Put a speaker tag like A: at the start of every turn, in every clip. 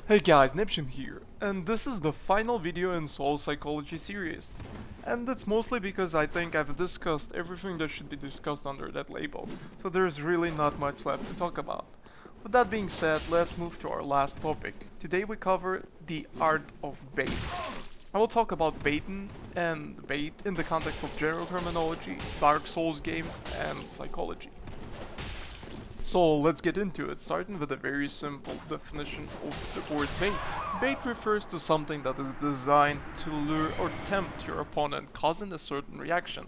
A: Hey guys, Neptune here, and this is the final video in Soul Psychology series. And it's mostly because I think I've discussed everything that should be discussed under that label, so there's really not much left to talk about. With that being said, let's move to our last topic. Today we cover the art of bait. I will talk about baiting and bait in the context of general terminology, Dark Souls games, and psychology. So let's get into it, starting with a very simple definition of the word bait. Bait refers to something that is designed to lure or tempt your opponent, causing a certain reaction.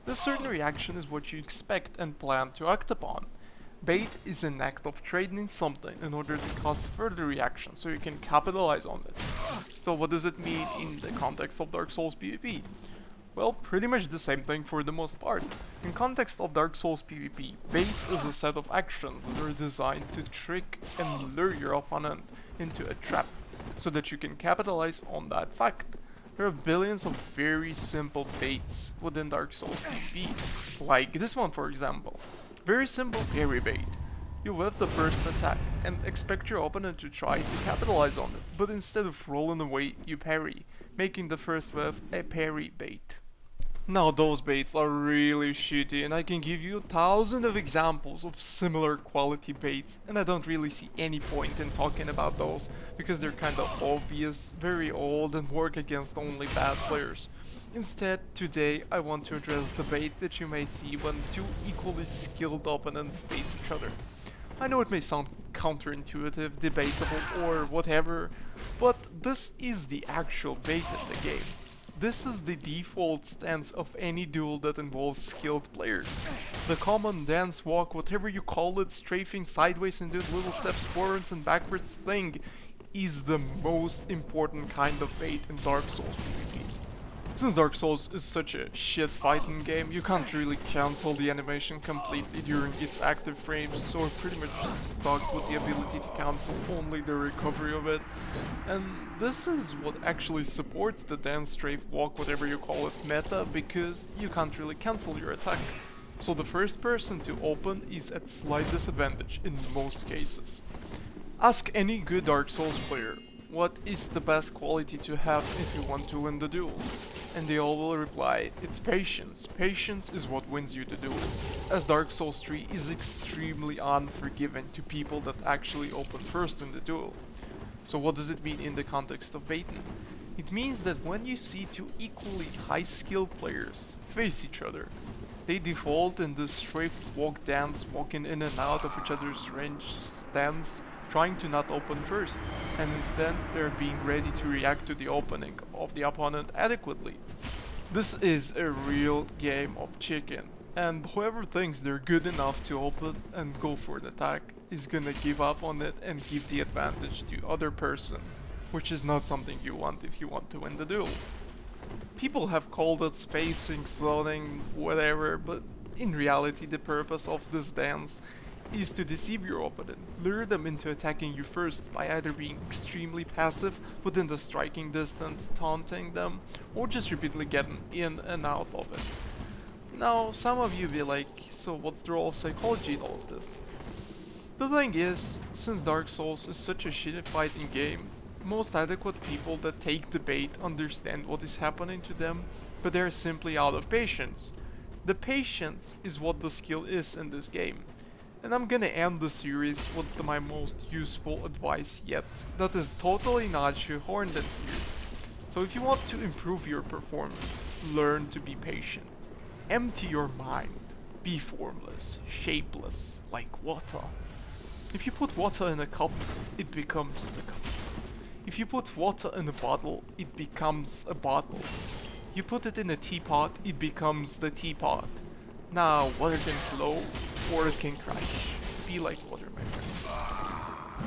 A: This certain reaction is what you expect and plan to act upon. Bait is an act of trading something in order to cause further reaction, so you can capitalize on it. So what does it mean in the context of Dark Souls PvP? Well, pretty much the same thing for the most part. In context of Dark Souls PvP, bait is a set of actions that are designed to trick and lure your opponent into a trap, so that you can capitalize on that fact. There are billions of very simple baits within Dark Souls PvP, like this one for example. Very simple parry bait. You whiff the first attack and expect your opponent to try to capitalize on it, but instead of rolling away, you parry, making the first whiff a parry bait. Now those baits are really shitty, and I can give you 1,000 of examples of similar quality baits, and I don't really see any point in talking about those because they're kinda obvious, very old, and work against only bad players. Instead, today I want to address the bait that you may see when two equally skilled opponents face each other. I know it may sound counterintuitive, debatable, or whatever, but this is the actual bait in the game. This is the default stance of any duel that involves skilled players. The common dance walk, whatever you call it, strafing sideways and doing little steps forwards and backwards thing, is the most important kind of bait in Dark Souls PvP. Since Dark Souls is such a shit fighting game, you can't really cancel the animation completely during its active frames, so we're pretty much stuck with the ability to cancel only the recovery of it. And this is what actually supports the dance, strafe, walk, whatever you call it meta, because you can't really cancel your attack. So the first person to open is at slight disadvantage in most cases. Ask any good Dark Souls player, what is the best quality to have if you want to win the duel? And they all will reply, it's patience. Patience is what wins you the duel, as Dark Souls 3 is extremely unforgiving to people that actually open first in the duel. So what does it mean in the context of baiting? It means that when you see two equally high skilled players face each other, they default in this strafe walk dance, walking in and out of each other's range stance, trying to not open first, and instead they're being ready to react to the opening of the opponent adequately. This is a real game of chicken, and whoever thinks they're good enough to open and go for an attack is gonna give up on it and give the advantage to other person, which is not something you want if you want to win the duel. People have called it spacing, zoning, whatever, but in reality the purpose of this dance is to deceive your opponent, lure them into attacking you first by either being extremely passive within the striking distance, taunting them, or just repeatedly getting in and out of it. Now, some of you be like, so what's the role of psychology in all of this? The thing is, since Dark Souls is such a shitty fighting game, most adequate people that take the bait understand what is happening to them, but they're simply out of patience. The patience is what the skill is in this game. And I'm gonna end the series with my most useful advice yet, that is totally not shoehorned in here. So if you want to improve your performance, learn to be patient. Empty your mind. Be formless, shapeless, like water. If you put water in a cup, it becomes the cup. If you put water in a bottle, it becomes a bottle. You put it in a teapot, it becomes the teapot. Now, water can flow, or it can crash. Be like water, my friend.